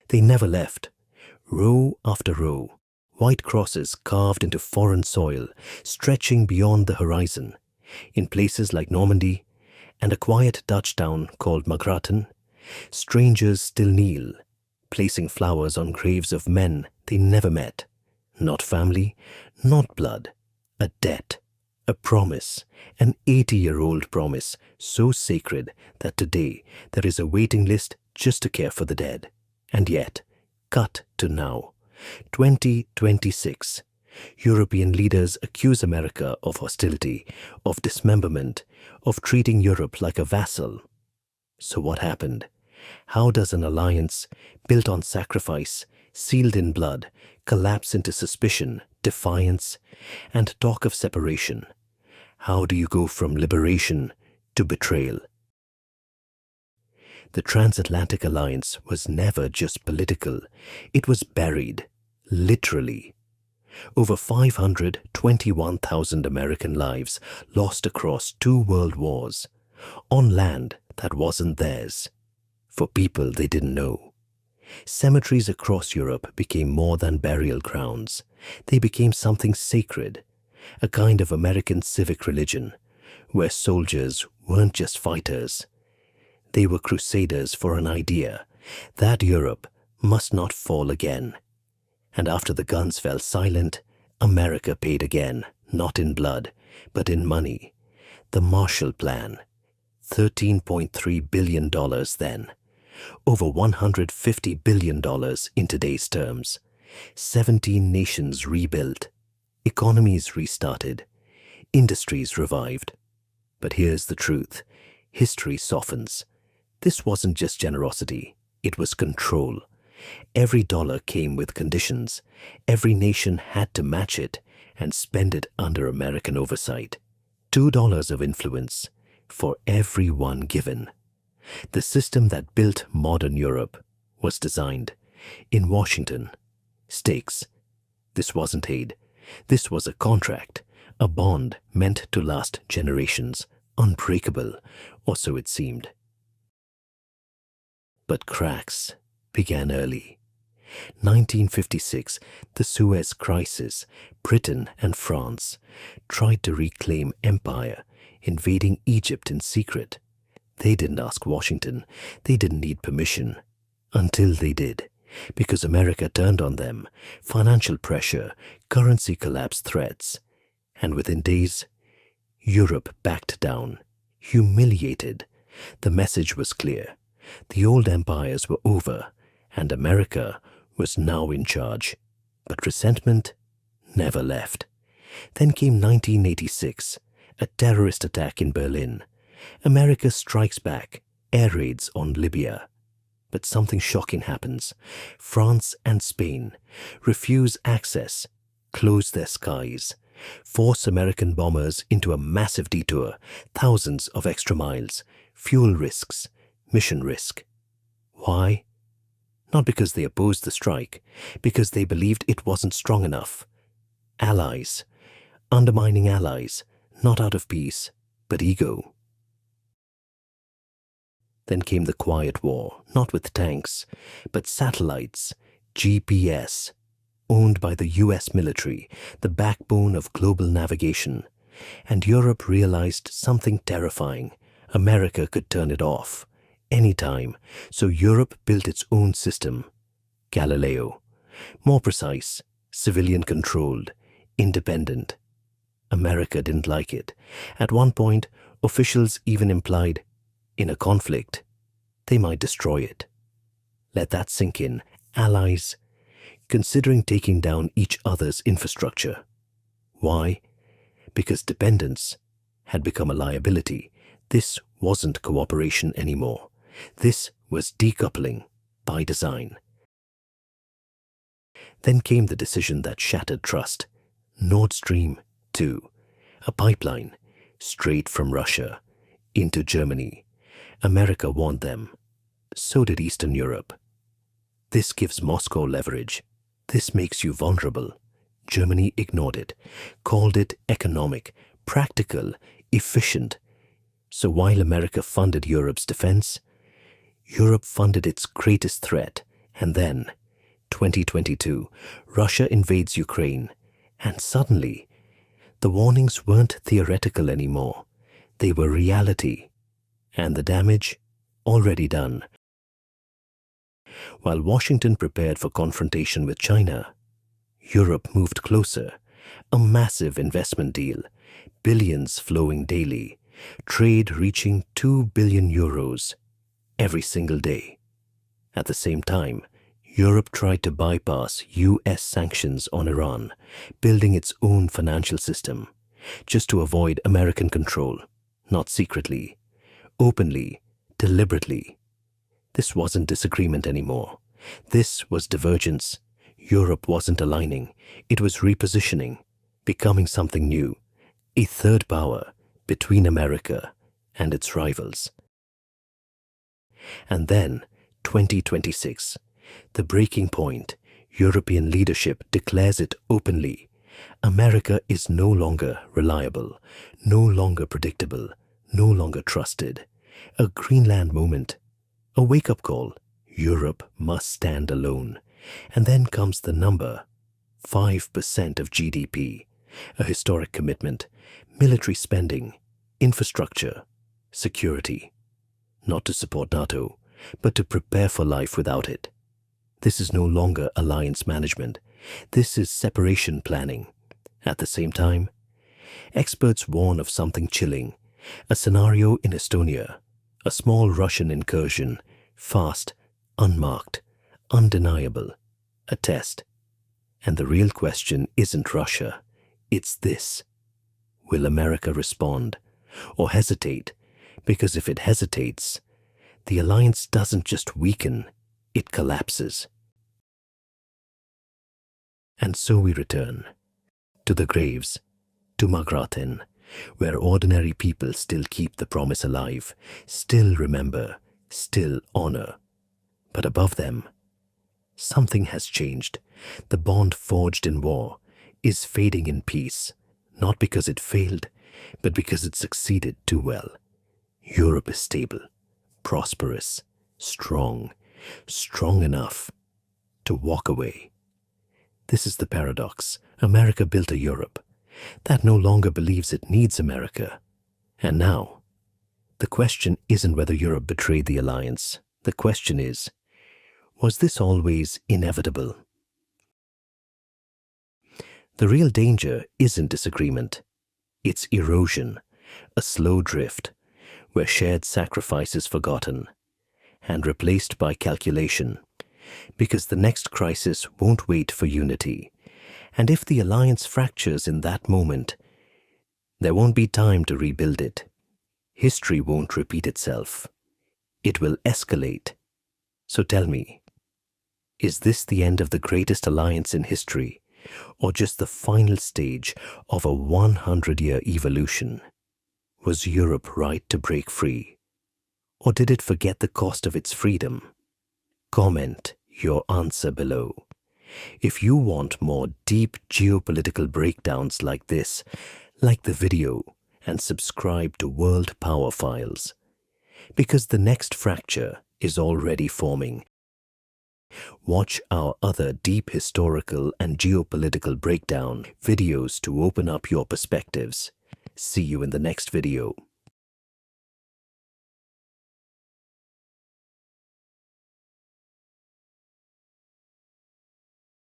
They never left. Row after row, white crosses carved into foreign soil, stretching beyond the horizon. In places like Normandy and a quiet Dutch town called Magraten, strangers still kneel, placing flowers on graves of men they never met. Not family, not blood, a debt, a promise, an 80-year-old promise so sacred that today there is a waiting list just to care for the dead. And yet, cut to now, 2026. European leaders accuse America of hostility, of dismemberment, of treating Europe like a vassal. So what happened? How does an alliance built on sacrifice, sealed in blood, collapse into suspicion, defiance, and talk of separation? How do you go from liberation to betrayal? The transatlantic alliance was never just political. It was buried, literally. Over 521,000 American lives lost across 2 world wars, on land that wasn't theirs, for people they didn't know. Cemeteries across Europe became more than burial grounds. They became something sacred, a kind of American civic religion, where soldiers weren't just fighters. They were crusaders for an idea that Europe must not fall again. And after the guns fell silent, America paid again, not in blood, but in money. The Marshall Plan, $13.3 billion then, over $150 billion in today's terms. 17 nations rebuilt, economies restarted, industries revived. But here's the truth. History softens. This wasn't just generosity, it was control. Every dollar came with conditions. Every nation had to match it and spend it under American oversight. $2 of influence for every one given. The system that built modern Europe was designed in Washington. Stakes. This wasn't aid. This was a contract, a bond meant to last generations, unbreakable, or so it seemed. But cracks began early. 1956, the Suez Crisis. Britain and France tried to reclaim empire, invading Egypt in secret. They didn't ask Washington. They didn't need permission. Until they did, because America turned on them. Financial pressure, currency collapse threats. And within days, Europe backed down, humiliated. The message was clear. The old empires were over, and America was now in charge. But resentment never left. Then came 1986, a terrorist attack in Berlin. America strikes back, air raids on Libya. But something shocking happens. France and Spain refuse access, close their skies, force American bombers into a massive detour, thousands of extra miles, fuel risks, mission risk. Why? Not because they opposed the strike, because they believed it wasn't strong enough. Allies, undermining allies, not out of peace, but ego. Then came the quiet war, not with tanks, but satellites, GPS, owned by the US military, the backbone of global navigation. And Europe realized something terrifying. America could turn it off anytime, so Europe built its own system, Galileo. More precise, civilian-controlled, independent. America didn't like it. At one point, officials even implied, in a conflict, they might destroy it. Let that sink in. Allies considering taking down each other's infrastructure. Why? Because dependence had become a liability. This wasn't cooperation anymore. This was decoupling by design. Then came the decision that shattered trust. Nord Stream 2, a pipeline straight from Russia into Germany. America warned them. So did Eastern Europe. This gives Moscow leverage. This makes you vulnerable. Germany ignored it, called it economic, practical, efficient. So while America funded Europe's defense, Europe funded its greatest threat And then, 2022, Russia invades Ukraine, and suddenly, the warnings weren't theoretical anymore. They were reality, and the damage already done. While Washington prepared for confrontation with China, Europe moved closer. A massive investment deal, billions flowing daily, trade reaching 2 billion euros every single day. At the same time, Europe tried to bypass US sanctions on Iran, building its own financial system, just to avoid American control, not secretly, openly, deliberately. This wasn't disagreement anymore. This was divergence. Europe wasn't aligning, it was repositioning, becoming something new, a third power between America and its rivals. And then, 2026, the breaking point, European leadership declares it openly. America is no longer reliable, no longer predictable, no longer trusted. A Greenland moment, a wake-up call. Europe must stand alone. And then comes the number, 5% of GDP, a historic commitment, military spending, infrastructure, security. Not to support NATO, but to prepare for life without it. This is no longer alliance management. This is separation planning. At the same time, experts warn of something chilling, a scenario in Estonia, a small Russian incursion, fast, unmarked, undeniable, a test. And the real question isn't Russia, it's this. Will America respond or hesitate? Because if it hesitates, the alliance doesn't just weaken, it collapses. And so we return to the graves, to Magraten, where ordinary people still keep the promise alive, still remember, still honor. But above them, something has changed. The bond forged in war is fading in peace, not because it failed, but because it succeeded too well. Europe is stable, prosperous, strong enough to walk away. This is the paradox. America built a Europe that no longer believes it needs America. And now, the question isn't whether Europe betrayed the alliance. The question is, was this always inevitable? The real danger isn't disagreement. It's erosion, a slow drift, where shared sacrifice is forgotten and replaced by calculation, because the next crisis won't wait for unity. And if the alliance fractures in that moment, there won't be time to rebuild it. History won't repeat itself. It will escalate. So tell me, is this the end of the greatest alliance in history, or just the final stage of a 100-year evolution? Was Europe right to break free? Or did it forget the cost of its freedom? Comment your answer below. If you want more deep geopolitical breakdowns like this, like the video and subscribe to World Power Files, because the next fracture is already forming. Watch our other deep historical and geopolitical breakdown videos to open up your perspectives. See you in the next video.